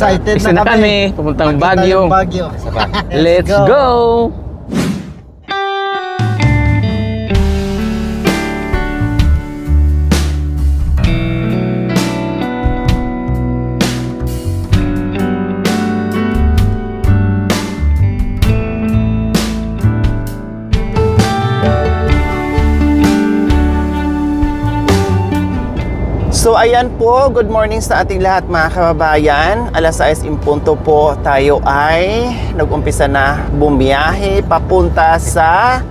Excited na kami. Pupuntang Baguio. Let's go! So ayan po, good morning sa ating lahat mga kababayan. Alas 6 in punto po tayo ay nag-umpisa na bumiyahe papunta sa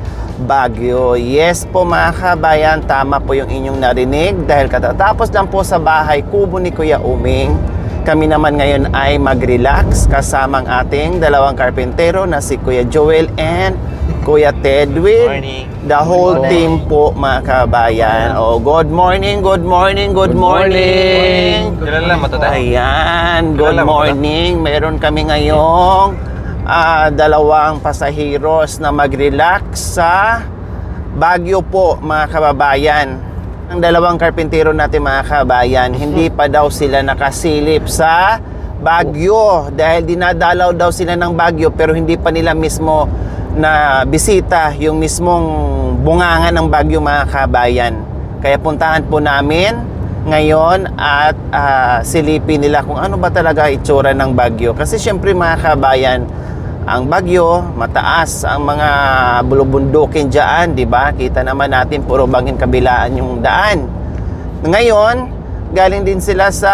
Baguio. Yes po mga kababayan, tama po yung inyong narinig dahil katatapos lang po sa bahay kubo ni Kuya Uming. Kami naman ngayon ay mag-relax kasama ang ating dalawang karpentero na si Kuya Joel and Kuya Ted with the whole team po mga kabayan. Oh, good morning, good morning, good morning. Ayan, good morning. Meron kami ngayong dalawang pasaheros na mag-relax sa Baguio po mga kababayan. Ang dalawang karpentero natin mga kababayan, hindi pa daw sila nakasilip sa Baguio dahil dinadalaw daw sila ng Baguio pero hindi pa nila mismo na bisita yung mismong bungangan ng Baguio mga kabayan. Kaya puntahan po namin ngayon at silipin nila kung ano ba talaga itsura ng Baguio. Kasi syempre mga kabayan, ang Baguio, mataas ang mga bulubundukin dyan, di ba? Kita naman natin puro bangin kabilaan yung daan. Ngayon, galing din sila sa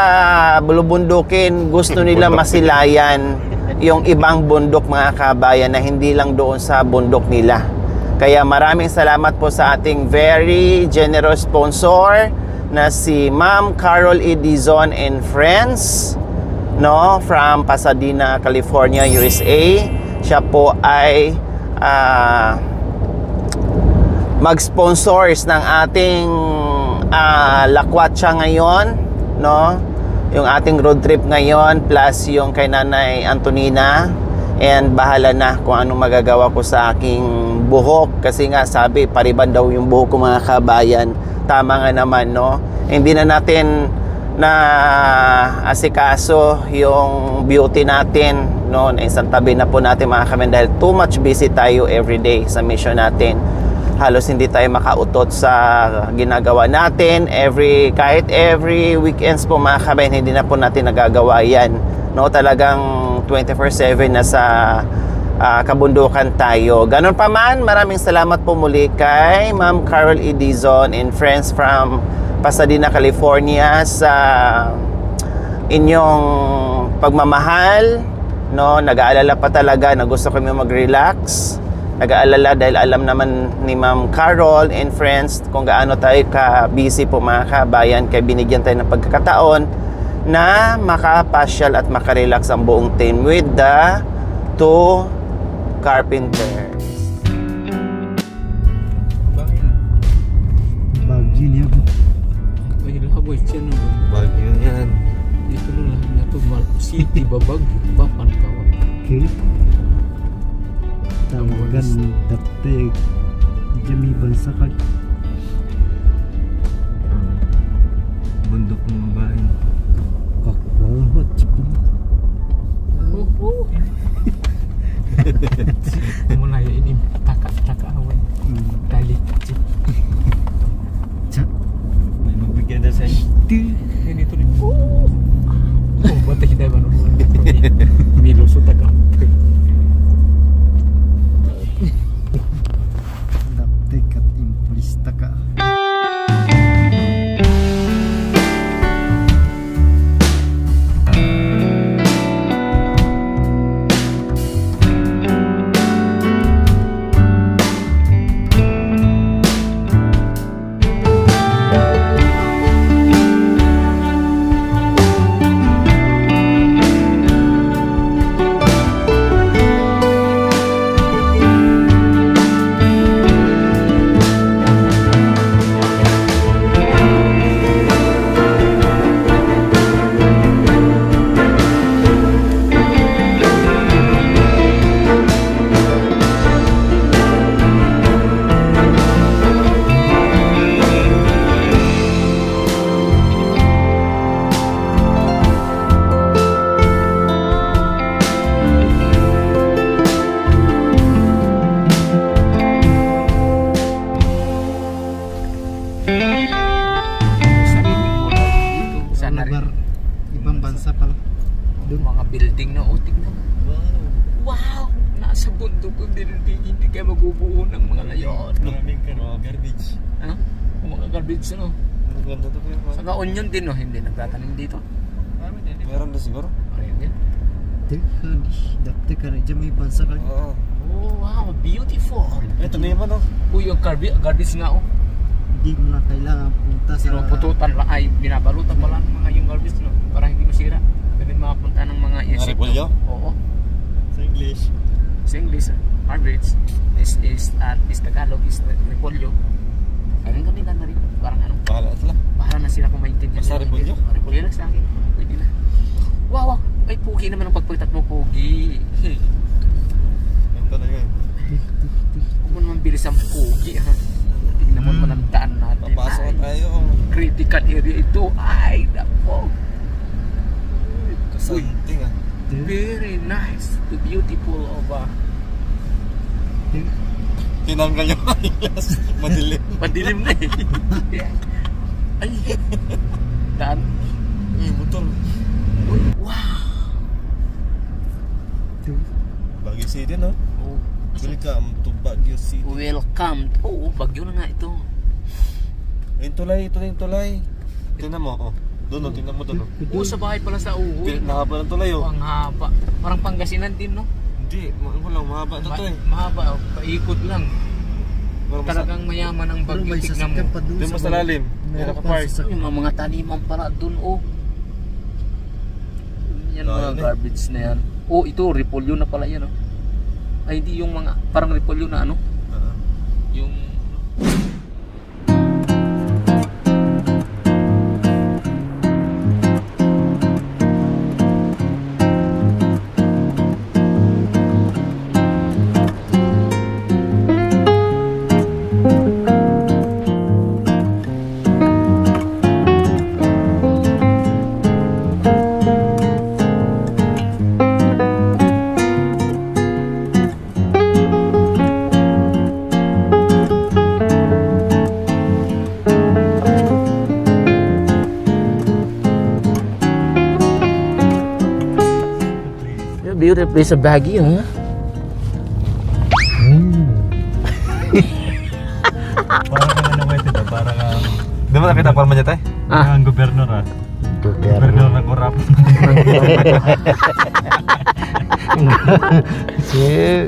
bulubundukin, gusto nila masilayan yung ibang bundok mga kabayan na hindi lang doon sa bundok nila. Kaya maraming salamat po sa ating very generous sponsor na si Ma'am Carol E. Dizon and Friends, no, from Pasadena, California, USA. Siya po ay mag-sponsors ng ating lakwatsa ngayon, no? Yung ating road trip ngayon plus yung kay Nanay Antonina, and bahala na kung anong magagawa ko sa aking buhok kasi nga sabi pariban daw yung buhok ko mga kabayan. Tama nga naman, no? Hindi na natin na asikaso yung beauty natin, no? Isang tabi na po natin mga kabayan dahil too much busy tayo everyday sa mission natin. Halos hindi tayo makautot sa ginagawa natin kahit every weekends po mga kabayan, hindi na po natin nagagawa yan, no? Talagang 24/7 na sa kabundukan tayo. Ganon pa man, maraming salamat po muli kay Ma'am Carol E. Dizon and Friends from Pasadena, California sa inyong pagmamahal, no? Nag-aalala pa talaga na gusto kami mag-relax. Nag-aalala dahil alam naman ni Ma'am Carol and Friends kung gaano tayo ka-busy po mga kabayan, kaya binigyan tayo ng pagkakataon na makapasyal at makarelax ang buong team with the two carpenters. Baguio niya ba? Baguio yan. Dito na lang na ito, City ba Baguio? Bapan ka. Okay. Tawagan dati Jami bansa ka Bundok ng bahay. kakwahot Muna ini taka awan dali cik cak May magbigyan na sa ini tuh oh batay dai ba no Milo so taka dati kat implista ka Mga building na utik na. Wow! Nasa bundok ang building. Hindi kayo mabubuo ng mga layon. Maraming garbage. Ano? Mga garbage ano? Ang ganda to kaya. Saka onion din no? Hindi nagtatanim dito. Meron na siguro. Ayun din. Teka, dati ka na dyan may bansa ka. Oo. Oh wow! Beautiful! Ito na naman oh. Uy, yung garbage nga oh. Hindi mo na kailangan punta sa... Sinupututan lang ay binabalutan pala ng mga yung garbage no? Para hindi masira. Pwede makapunta ng mga insect. repolyo? Oo. Sa English. Sa English, garbage is Tagalog is repolyo. Ayun ganun na rin. Parang ano. Bahala sila. Bahala na sila kung maintindihan. Basta repolyo? Repolyo lang sa akin. Pwede na. Wow, wow. Ay, pugi naman ang pagpalitat mo, pugi. Ito na yun. Huwag mo naman bilis ang pugi, ha? Tignan mo naman ang daan natin. Papasok Ay, na tayo. critical area ito. Ay, nako. Kasanting ah. Very nice. The beautiful of Tinanggal yung ayos. Madilim. madilim na eh. Ay, daan. Motor. Uy, wow. Baguio City no? Oh, Welcome to Baguio City. welcome. Oo, Bagyo na nga ito. Yung tulay, ito na yung tulay. Tingnan mo, oh. Doon, oh, tingnan mo doon. Oh. Oo, sa bahay pala sa uwi. Nahaba ng tulay, oh. Ang haba. Parang Pangasinan din, no? Hindi, ano lang, mahaba na to eh. Mahaba, oh. Paikot lang. Talagang mayaman ang Pero Bagyo. may Tignan mo. sasakyan pa doon Doon mas lalim. May Yan nakapark. sasakyan. Yung mga taniman pala doon, oh. Yan mga Dahil eh. garbage na yan. Oh, ito, repolyo na pala yan, oh. Ay, hindi yung mga, parang repolyo na ano? Yung... Beautiful place sa Baguio, ha? Parang ano naman ito, parang... Di ba nakita parang tayo? Ah. Ang gobernador ah. Gobernador na korap.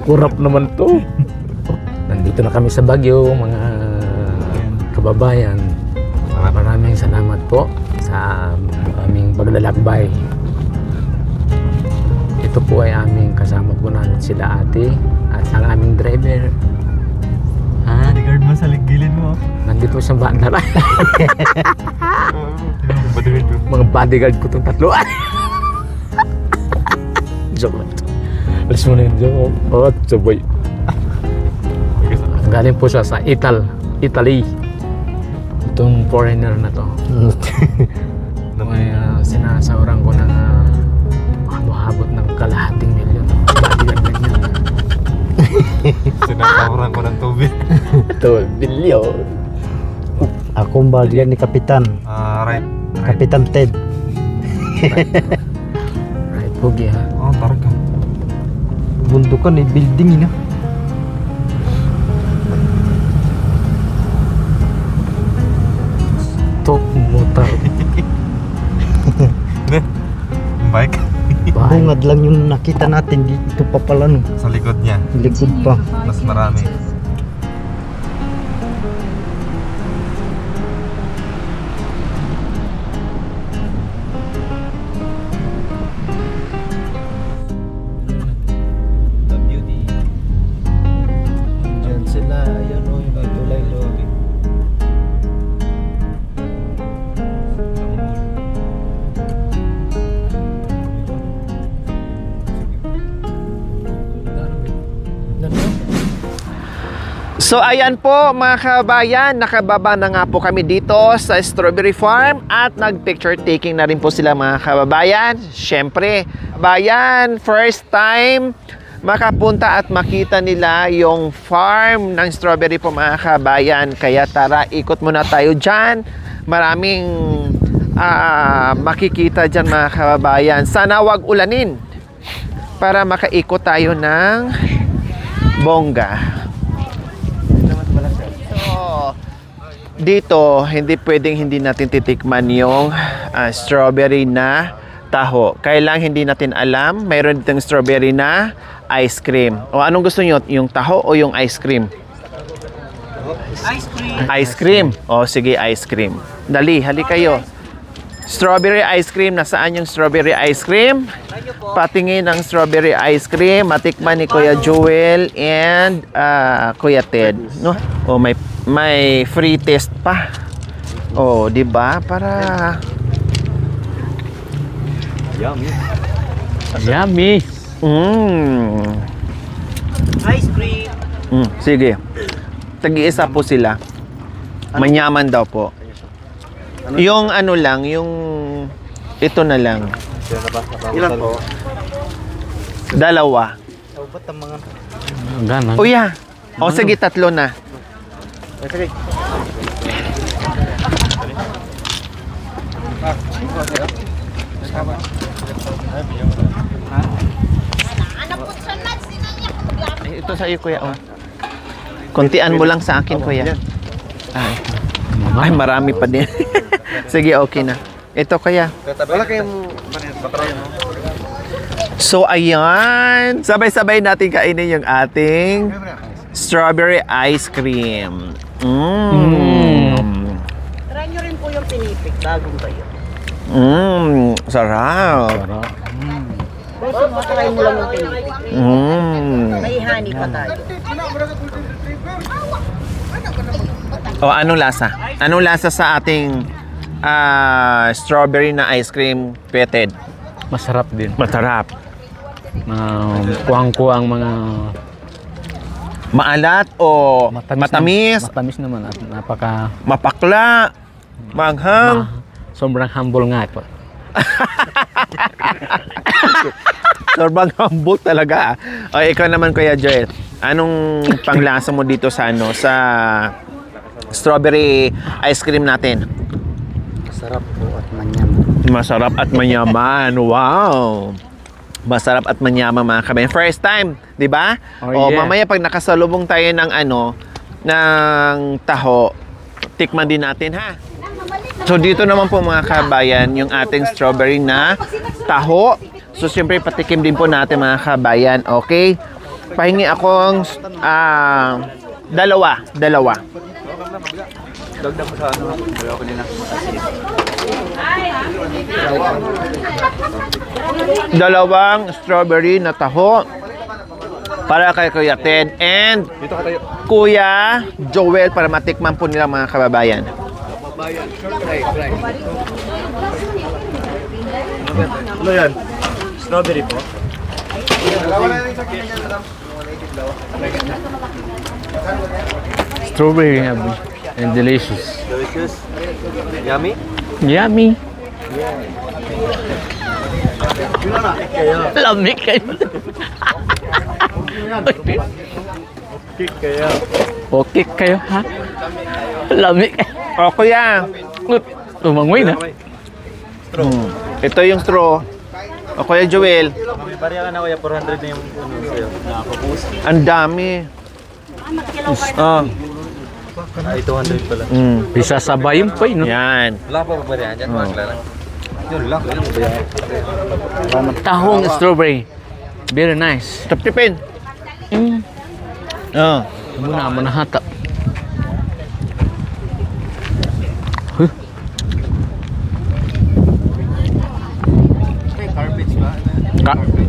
Kurap naman to. Nandito na kami sa Baguio, mga kababayan. Maraming salamat po sa aming paglalakbay. Ito po ay aming kasama po natin sila ate at ang aming driver. Ha? Bodyguard mo sa gilid mo. Nandito sa bandar. Bodyguard mo. Mga bodyguard ko itong tatlo. Joke lang. Alis mo na yun, joke. Oh, sabay. Galing po siya sa Italy. Itong foreigner na to. May sinasauran ko ng mahabot ng kalahating milyon. Bodyguard na niya. Sinasauran ko ng tubig. 2 billion. Akong bodyguard ni Kapitan. Right. Kapitan Ted. Right, pugi ha. Oh, targa. Bundukan eh, building na. Top motor. Hindi. Bike. Bungad lang yung nakita natin. Dito pa pala no. Sa likod niya. Likod pa. Mas marami. Diyan sila. Ayan o, yung may tulay loob. So ayan po mga kabayan, nakababa na nga po kami dito sa Strawberry Farm at nag-picture taking na rin po sila mga kababayan. Siyempre, bayan, first time makapunta at makita nila yung farm ng strawberry po mga kabayan. Kaya tara, ikot muna tayo dyan. Maraming makikita dyan mga kababayan. Sana wag ulanin para makaikot tayo ng bongga. So, dito, hindi pwedeng hindi natin titikman yung strawberry na taho. Kailang hindi natin alam, mayroon ditong strawberry na ice cream. O anong gusto nyo? Yung taho o yung ice cream? Ice cream. Ice cream. O sige, ice cream. Dali, hali kayo. Strawberry ice cream. Nasaan yung strawberry ice cream? Patingin ng strawberry ice cream. Matikman ni Kuya Joel and Kuya Ted. No? O may free test pa. O, di ba? Para Yummy. Ice cream. Sige. Tag-iisa po sila. Manyaman daw po. Yung ano lang, yung ito na lang. Ilan po? Dalawa. Ba't ang mga... Ganon. O yeah. O sige, tatlo na. Sige. Ay, ito sa iyo, Kuya. Oh. Kontian mo lang sa akin, Kuya. Ay, marami pa din. Sige, okay na. Ito, Kuya. Wala kayong patron. So, ayan. Sabay-sabay natin kainin yung ating strawberry ice cream. Try nyo rin po yung pinipig bagong kayo. Sarap. Gusto mo, try mo lang yung pinipig. May honey pa tayo. O, anong lasa? Anong lasa sa ating strawberry na ice cream, Peted? Masarap din. Masarap. Kuwang-kuwang mga Maalat o matamis? Matamis naman at napaka Mapakla? Maghang? sobrang humble nga po. Sobrang humble talaga. O, ikaw naman, Kuya Joel. Anong panglasa mo dito sa sa strawberry ice cream natin? Masarap po at manyaman. Masarap at manyaman. Wow! Masarap at manyaman, mga kabayan. First time, di ba? Oh, yeah. Mamaya pag nakasalubong tayo ng ng taho, tikman din natin, ha? So, dito naman po, mga kabayan, yung ating strawberry na taho. So, siyempre, patikim din po natin, mga kabayan. Okay? Pahingi akong dalawa. Dagdag ko sa ano. Wala ko nila. Dalawang strawberry na taho para kay Kuya Ted and Dito ka tayo. Kuya Joel para matikman po nila, mga kababayan. Ano yan? Strawberry po. Strawberry and delicious. Delicious. Yummy. Yummy. Lamig kayo. Kick kaya. Okay kayo, ha? Lamig. O, Kuya. Tumangoy na. Ito yung straw. O, Kuya Joel. Pariya ka na kuya, 400 na yung ano sa'yo. Nakapapus. Ang dami. Ay, 200 pala. Isasabayin pa yun, no? Yan. Wala pa ba yan dyan? Magla lang. Yun lang. Yun ba yan? Tahong strawberry. Very nice. Tap-tipin. Muna manahata.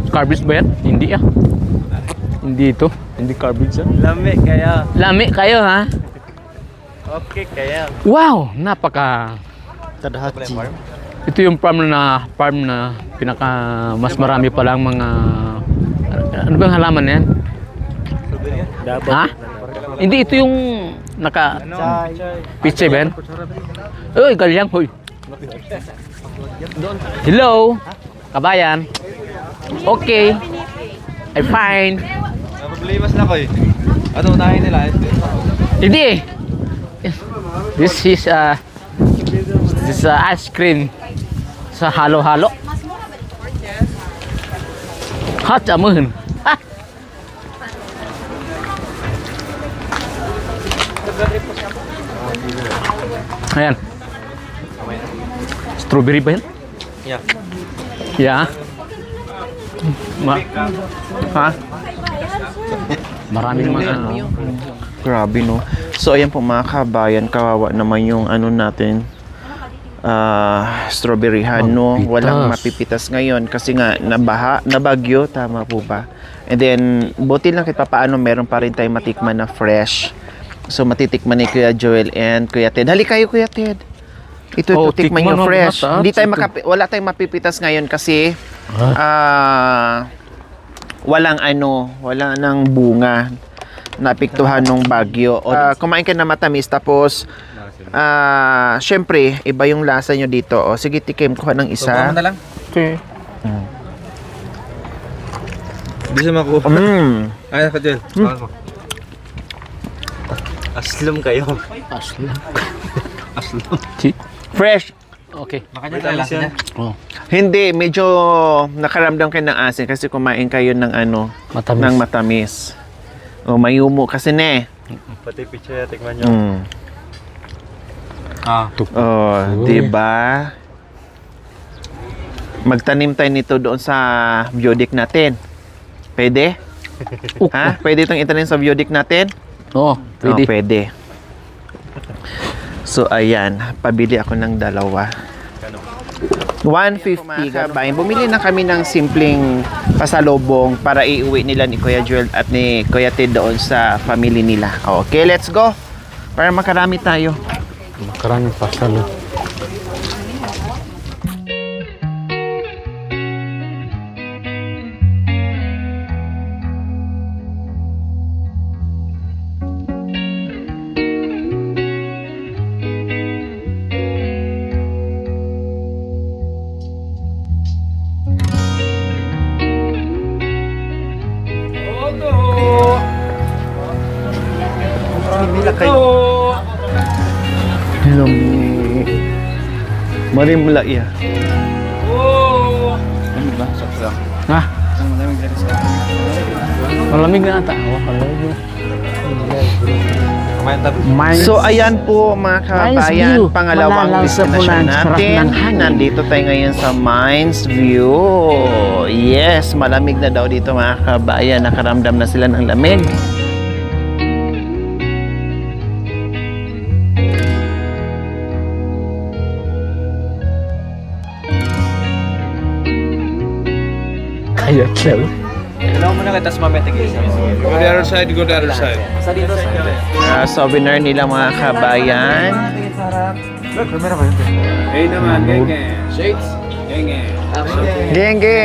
Carbage ba yan? Hindi ah. Hindi ito. Hindi carbage yan. Lami kaya. Lami kayo, ha? Okay kaya. Wow! Napaka... Tadhachi. Ito yung farm na pinaka mas marami pa lang mga... Ano bang halaman na yan? Ha? Hindi, ito yung naka... Piche ba yan? Uy, galyang, hoy. Hello? Kabayan? Okay. I'm fine. Naproblimas na ko eh. Ano unahin nila? Hindi. This is ice cream. sa halo-halo. Hot amun. Ayan. Strawberry ba yan? Yeah. Yeah. Ha? Maraming mga Grabe no. So ayan po mga kabayan, kawawa naman yung ano natin, strawberryhan no. Mapipitas. Walang mapipitas ngayon kasi nga nabaha, nabagyo, tama po ba? And then buti lang kahit paano meron pa rin tayong matikman na fresh. So matitikman ni Kuya Joel and Kuya Ted. Hali kayo Kuya Ted. Ito tikman tikman yung mo fresh. muna, Hindi tayo ito. wala tayong mapipitas ngayon kasi walang nang bunga napiktuhan ng bagyo. Kumain ka na matamis tapos syempre iba yung lasa nyo dito. O sige, tikim ko ng isa. na lang. Okay. Hindi siya makuha. Ay, Kadel. Aslum kayo. Fresh. Okay. Makanya tayo lasa niya. Oh, Hindi, medyo nakaramdam kayo ng asin kasi kumain kayo ng matamis. ng matamis. O mayumo kasi ne. Pati picture, tikman nyo. Oh, di ba? Magtanim tayo nito doon sa biodic natin. Pwede? Ha? Pwede itong itanim sa biodic natin? Oh, pwede. Oh, pwede. So, ayan. Pabili ako ng dalawa. 150 kabayan. Bumili na kami ng simpleng pasalubong para iuwi nila ni Kuya Joel at ni Kuya Ted doon sa family nila. Okay, let's go. Para makarami tayo. Maraming pasalo. Hello, Marimula iya. Ha? Malamig na ata. Oh, malamig. So ayan po mga kabayan, view. pangalawang Malalaw sa destination bulan, sarap natin. ng hangin. Nandito tayo ngayon sa Mines View. Yes, malamig na daw dito mga kabayan. Nakaramdam na sila ng lamig. Kayat lang. Alam mo na kita sa mamaya tigisa. Go the other side, go the other side. Souvenir nila mga kabayan. Look, camera ba yun? Hey naman, genge. Shades? Genge. Genge!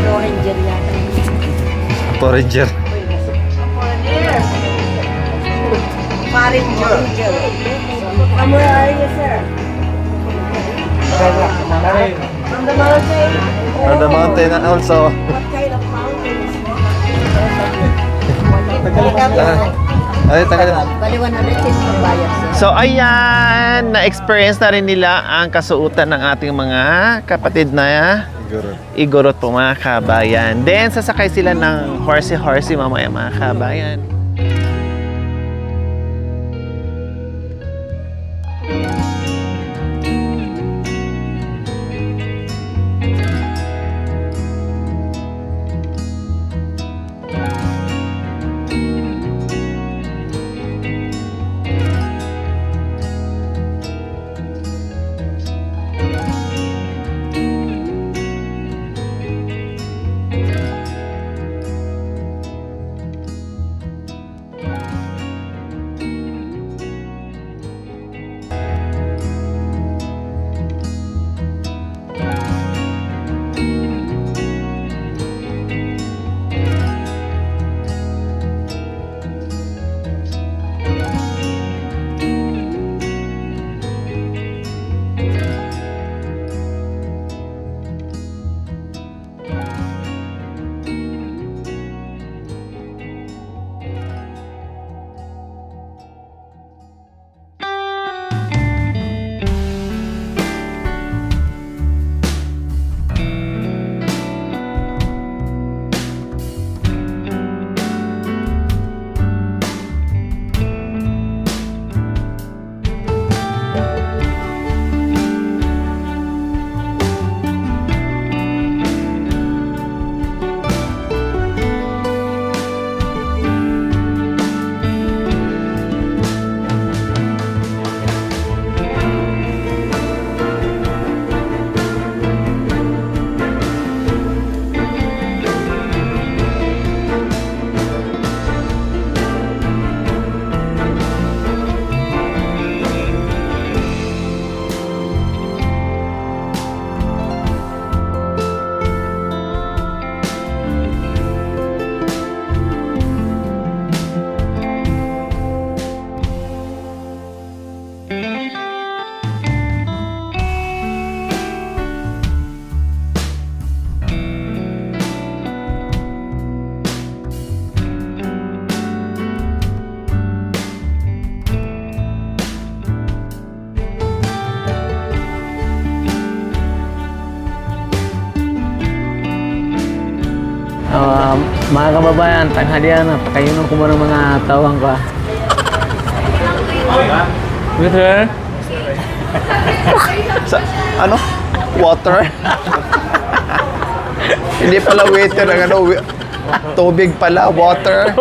Ranger yata. Ranger. Marin Ranger. Where are you, sir? From the mountain. On the mountain and also. What kind of mountain is Ay, tagal. Bali 110 ang bayad, sir. So ayan, na-experience na rin nila ang kasuotan ng ating mga kapatid na igorot po mga kabayan. Then sasakay sila ng horsey-horsey mamaya mga kabayan. Mga kababayan, tanghalian na. Pakainom ko muna ng mga tawang ko. Waiter? Sa, ano? Water? Hindi pala waiter ang ano, tubig pala, water.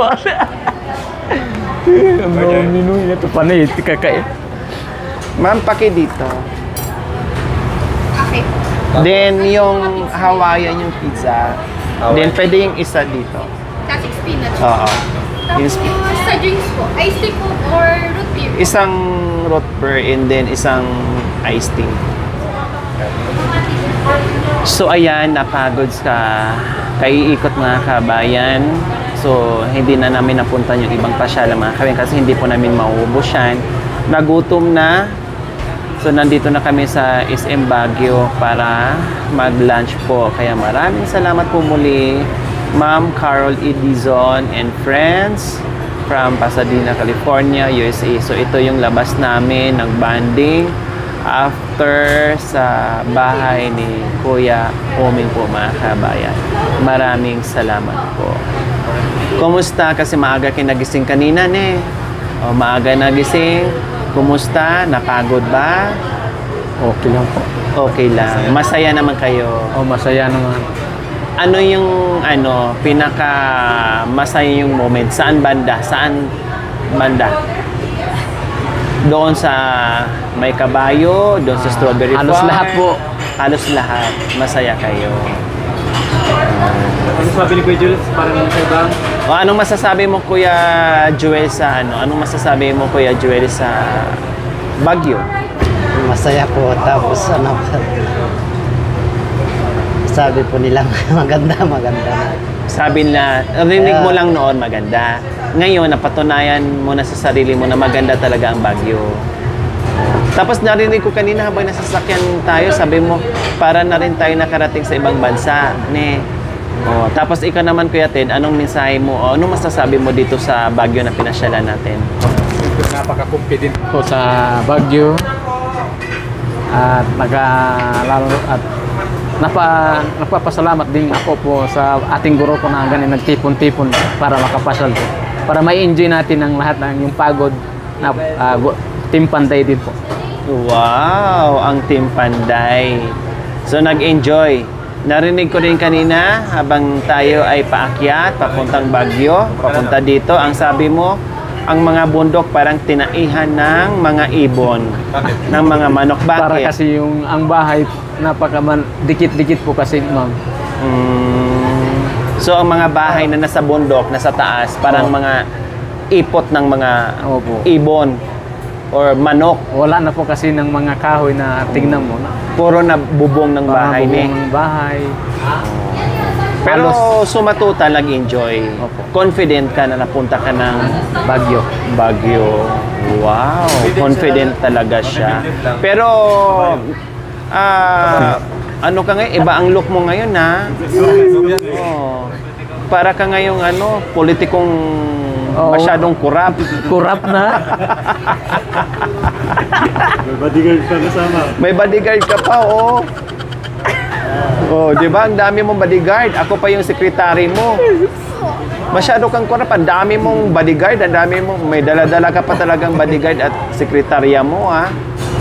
Ang minuy na ito panay, kakain. Ma'am, paki dito. Okay. Then yung Hawaiian yung pizza. Then pwede yung isa dito. Classic spinach. Oo. Tapos sa drinks po, iced tea po or root beer? Isang root beer and then isang iced tea. So ayan, napagod sa kaiikot mga kabayan. So hindi na namin napunta yung ibang pasyalan mga kabayan kasi hindi po namin mauubos yan. Nagutom na. So nandito na kami sa SM Baguio para mag-lunch po. Kaya maraming salamat po muli Ma'am Carol Edizon and friends from Pasadena, California, USA. So ito yung labas namin, nag-banding after sa bahay ni Kuya Oming po mga kabayan. Maraming salamat po. Kumusta? Kasi maaga kayo nagising kanina O, maaga nagising. Kumusta? Napagod ba? Okay lang po. Okay lang. Masaya naman kayo. Masaya naman. Ano yung pinaka masaya yung moment? Saan banda? Saan banda? Doon sa may kabayo, doon sa strawberry halos farm. lahat po. Halos lahat. Masaya kayo. Ano sabi ni Kuya Jules? Parang sa ibang? O anong masasabi mo Kuya Joel sa Anong masasabi mo Kuya Joel sa Baguio? Masaya po. Tapos sabi po nila maganda. Sabi na, rinig mo lang noon maganda. Ngayon, napatunayan mo na sa sarili mo na maganda talaga ang Baguio. Tapos narinig ko kanina habang nasasakyan tayo, sabi mo, para na rin tayo nakarating sa ibang bansa. Tapos ikaw naman Kuya Ted, anong mensahe mo o anong masasabi mo dito sa Baguio na pinasyalan natin? Napaka-confident po sa Baguio. At napapasalamat din ako po sa ating guro ko na ganun nagtipon-tipon para makapasyal po. Para mai-enjoy natin ang lahat ng yung pagod na Team Panday din po. Wow, ang Team Panday. So nag-enjoy. Narinig ko din kanina habang tayo ay paakyat, papuntang Baguio, papunta dito. Ang sabi mo, ang mga bundok parang tinaihan ng mga ibon, ng mga manok. Bakit? Para kasi yung ang bahay dikit-dikit po kasi ma'am. So ang mga bahay na nasa bundok, nasa taas, parang mga ipot ng mga ibon or manok. Wala na po kasi ng mga kahoy na tingnan mo. Puro na bubong ng bahay ni. Bubong ng bahay. Pero sumatuta, nag-enjoy. Confident ka na napunta ka ng Baguio. Wow, confident talaga siya. Pero ano ka ngayon? Iba ang look mo ngayon, ha? Para ka ngayong politikong masyadong kurap. Kurap na. May bodyguard ka kasama. May bodyguard ka pa, di ba? Ang dami mong bodyguard. Ako pa yung secretary mo. Masyado kang kurap. Ang dami mong bodyguard. Ang dami mong... May dala-dala ka pa talagang bodyguard at sekretarya mo, ha?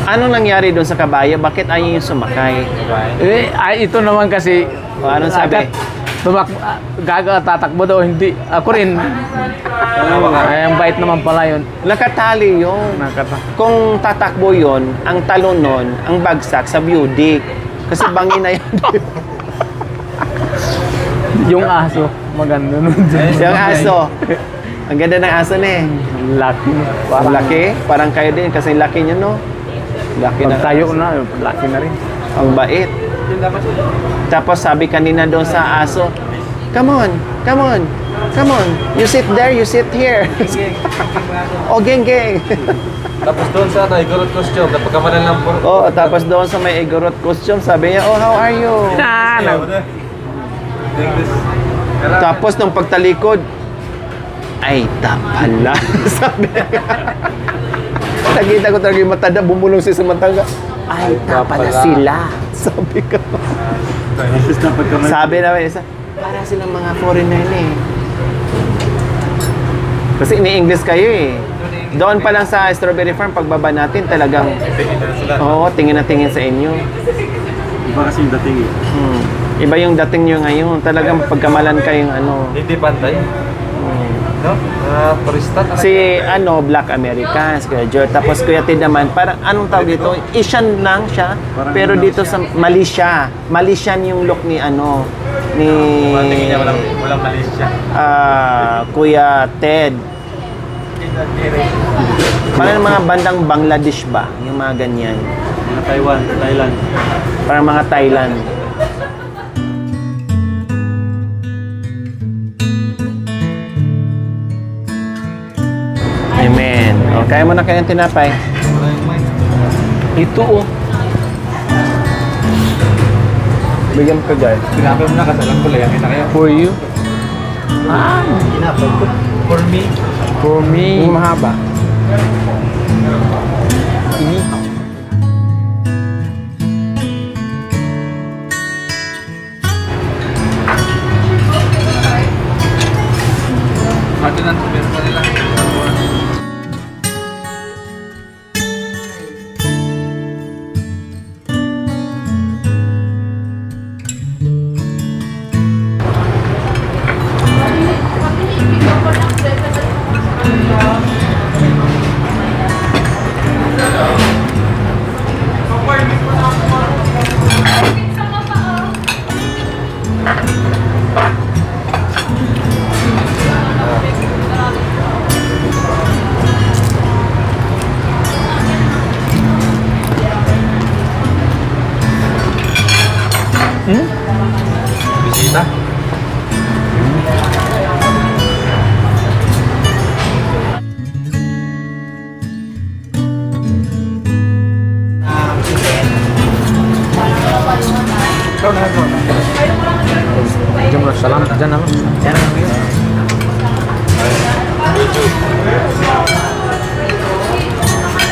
Anong nangyari doon sa kabayo? Bakit ayaw yung sumakay? Ito naman kasi... Anong sabi? Tatakbo daw, hindi. Ako rin. Ang bait naman pala yun. Nakatali yun. Kung tatakbo yun, ang talon nun, ang bagsak sa Budik. Kasi bangin na yun. Yung aso, maganda nun. Yung aso. Ang ganda ng aso na Laki. Parang laki. Parang kayo din kasi laki niya, no? Laki na. Tayo na, laki na rin. Ang bait. Tapos sabi kanina doon sa aso, come on. You sit there, you sit here. Geng. Tapos doon sa Igorot costume, napagkamalan lang po. Tapos doon sa may Igorot costume, sabi niya, how are you? Tapos nung pagtalikod, ay, pala. Sabi nakita ko talaga yung matanda, bumulong siya sa matanda. Ay, pala sila. Sabi ko. Sabi naman isa, Para silang mga foreigner na eh. Kasi ini-English kayo eh. Doon pa lang sa Strawberry Farm, pagbaba natin talagang... Tingin na sila. Oo, tingin na tingin sa inyo. Iba kasi yung dating eh. Iba yung dating nyo ngayon. Talagang pagkamalan kayong ano. Hindi pantay. No? Turista talaga. Si Black Americans, Kuya George. Tapos Kuya Ted naman, parang anong tawag dito? Asian lang siya. Pero dito sa Malaysia. Malaysian yung look ni ni Tingin niya walang Malaysia. Kuya Ted. Parang mga bandang Bangladesh ba? Yung mga ganyan. Mga Taiwan, Thailand. Parang mga Thailand. Amen. O, kaya mo na kayang tinapay. Ito oh. Bigyan mo ka guys. Tinapay mo na kasalang ko lang. Kita kayo. For you. For me. For me. Yung mahaba. Ini. Ate nanti meron pa nila. Bisita. Jom lah, salamat dyan naman. Yan ang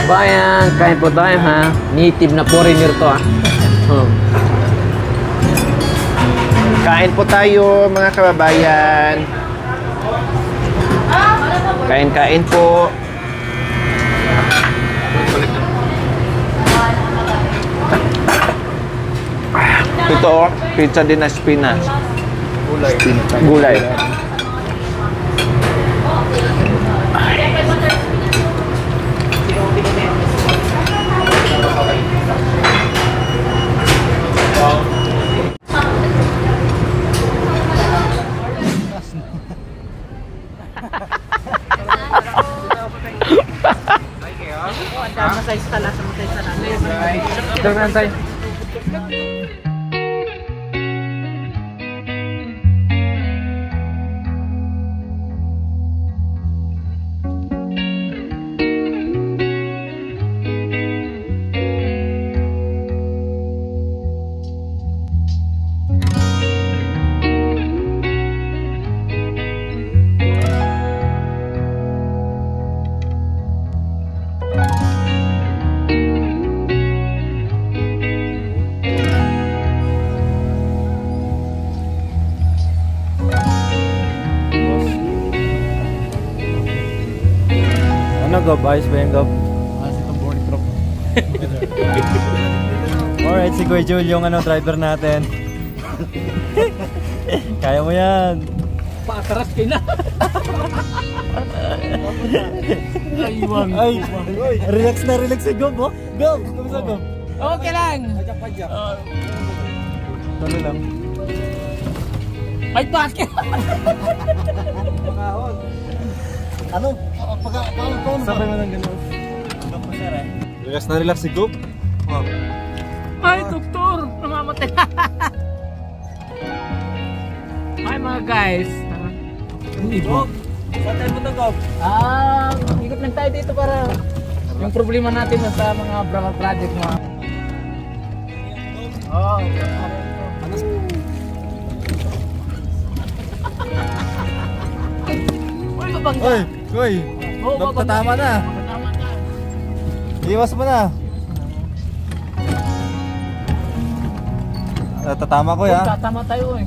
Bayan, kain po tayo ha. Native na foreigner to ha. Kain po tayo mga kababayan. Kain-kain po. Ito, pizza din na spinach. Gulay. Ito na tayo. Ano Gob? Ayos ba yung Gob? Alright, si Kuya Jul yung driver natin. Kaya mo yan. Paataras kayo na. Ay, relax si Gob, oh. Gob, kamusta Gob? Okay lang. Ano lang? Ay, bakit? Ano? Sabay mo ng gano'n. Relax si Gob. Oh. Ay, doktor! Namamatay. Hi mga guys. Gob, saan tayo mo to Gob? Ikot lang tayo dito para yung problema natin sa mga Brava project mo. Uy, babangga. Uy, Gob, tatama na. Iwas mo na. Tatama ko ya. Tatama tayo eh.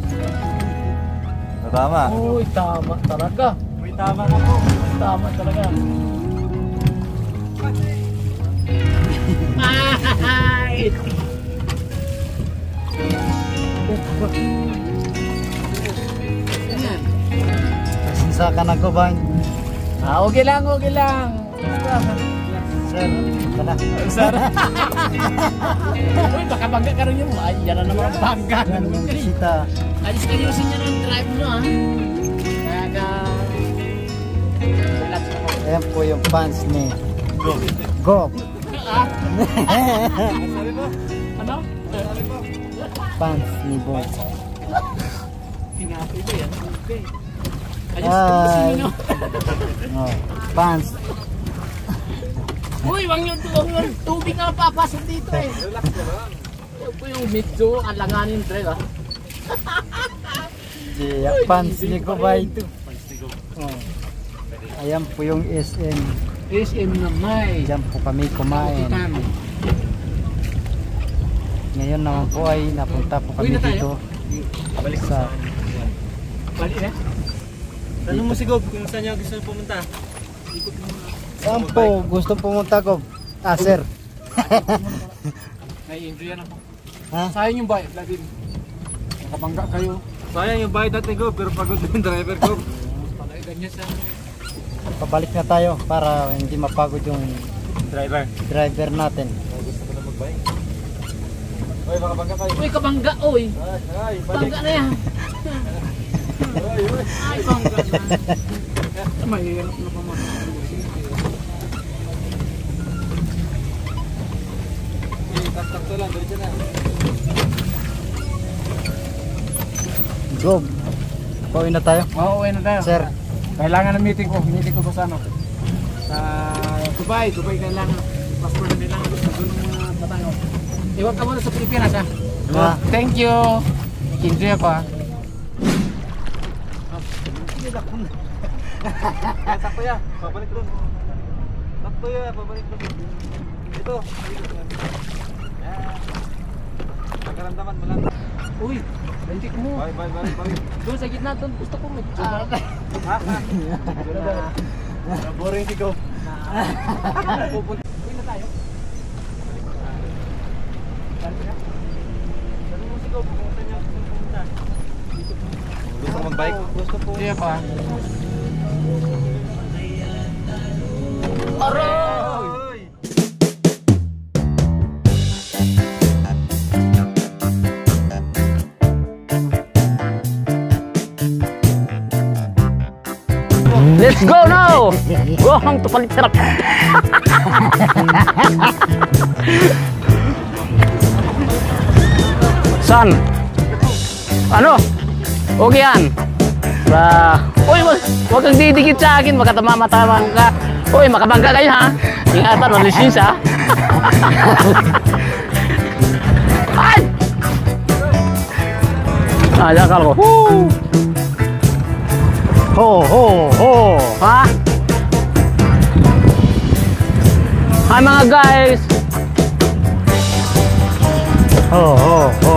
Tama. Uy, tama talaga. May tama ka po. Tama talaga. Ay! Sinsakan ako ba? Okay lang, okay lang. Sir, tara. Sir. Uy, baka bangga ka rin yung ay, yan na naman ang bangga. Yan yung bisita. Ayos seryosin niya ng drive nyo, ha? Kaya relax na ako. Ayan po yung fans ni Go. Go. Ah? Ano? Fans ni Bo. Pingapoy ko yan. Okay. Ayos Hi. seryosin nyo. Oh, fans. Uy, wag yung tubig na papasok dito eh. Relax na lang. Huwag po yung medyo alanganin drive, ha? Fans ni Go ba ito? Oh. Ayan po yung SM. SM na may. Diyan po kami kumain. Ngayon naman po ay napunta po kami Uwi na tayo? dito. Balik Sa Bali eh. Tanong mo si Gob kung saan niya gusto pumunta. saan po gusto pumunta ko? Ah, sir. Nai-enjoy yan ako. Ha? Sayang yung bike, lagi. Nakabangga kayo. Sayang yung bayad natin Gob, pero pagod yung driver Gob. Palay ganyan sa... Pabalik na tayo para hindi mapagod yung Driver. driver natin. Gusto ko na mag-bike. Oy, baka bangga kayo. Uy, kabangga, uy. Ay, Bangga na yan. Ay, bangga na. Mahirap na pa man. Tak-tak lang, diretso na. Go. Pauwi na tayo. Oo, uwi na tayo. Sir. Kailangan ng meeting ko. Meeting ko ba sa ano? Sa Dubai. Dubai kailangan. Passport na kailangan ko sa mga batayo. Iwan ka muna sa Pilipinas, ha? Ah. Thank you. Enjoy ako, ha? Takto ya, pabalik doon. Takto ya, pabalik doon. Ito. Pagkaramdaman mo lang. Uy, bentik mo. Bye. Doon sa gitna, doon gusto ko may Boring si Gob. pupunta. Uwi na tayo. Balik na. Tanong mo si Gob kung saan niya gusto pumunta. Gusto mo mag-bike? Gusto po. Sige pa. Aroy! Let's go now! Go home to Palitserap. San? Ano? Okay yan. Uy, huwag kang didikit sa akin. Magkatama-matamang ka. Uy, makabangga kayo ha. Ingatan, malisis ha. Ay! Nakal ko. Woo! Ho, ho, ho. Ha? Hi mga guys! Ho, ho, ho.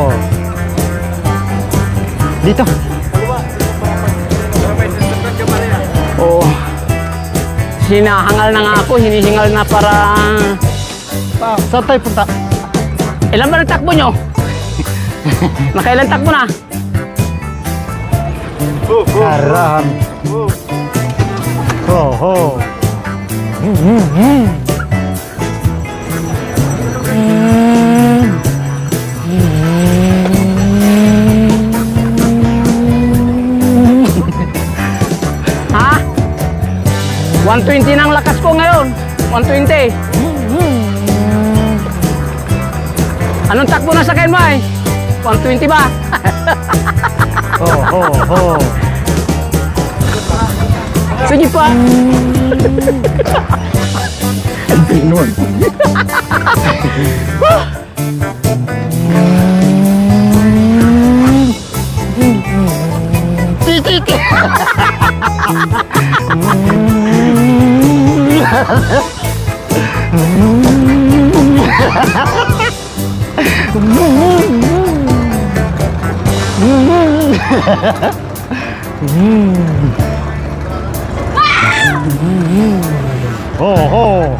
Dito. Oh. Hinahangal na nga ako, hinihingal na para... Saan tayo punta? Ilan ba nagtakbo nyo? Nakailan takbo na? Karahan. Ho, ho. Ha? 120 na ang lakas ko ngayon. 120. Anong takbo na sa kain mo ay? 120 ba? Ho, ho, ho. Sige pa. Pinon. Titik. Oh.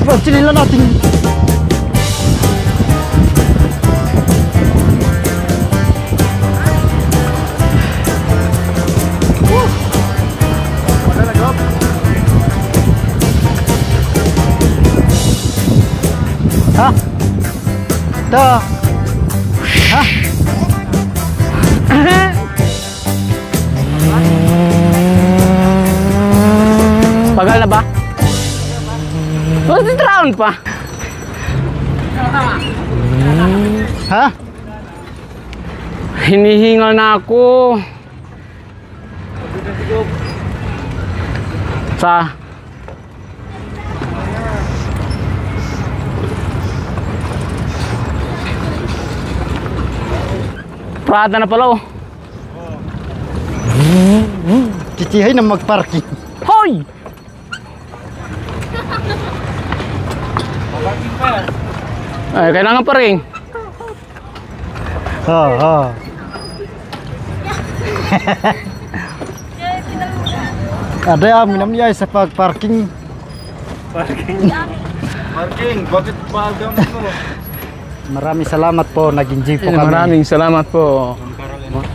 Pagsilila natin. Ha? Dah. Ha? Pagal na ba? 20 round pa. Ha? Hinihingal na ako. Sa Prada na pala oh. Titihay na magparking. Hoy! Ay, kailangan pa rin. Ada yang minum niya sa pag-parking. Parking, bakit pagam mo? Maraming salamat po, nag-enjoy po kami. Maraming salamat po.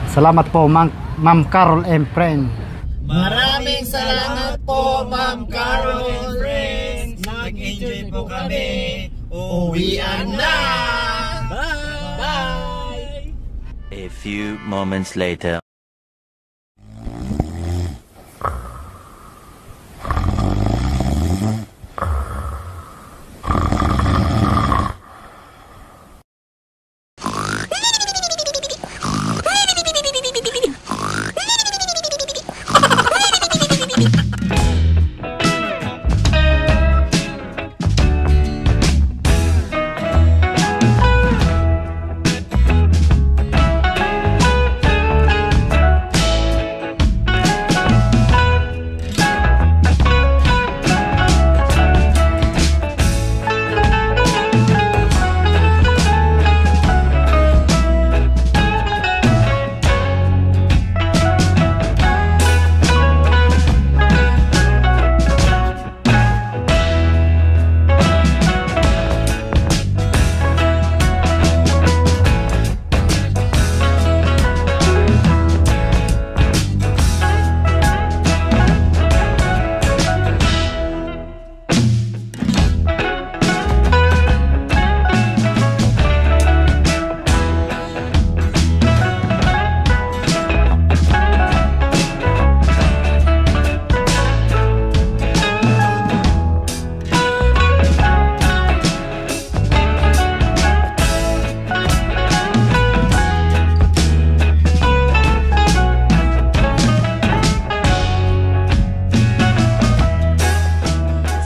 Salamat po, Ma'am Carol and friend. Maraming salamat po, Ma'am Carol and friends. Nag-enjoy po kami. Uwian na! Bye! A few moments later.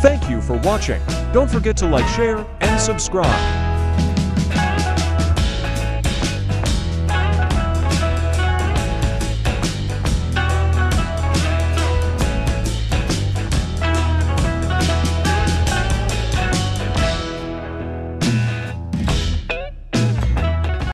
Thank you for watching. Don't forget to like, share, and subscribe.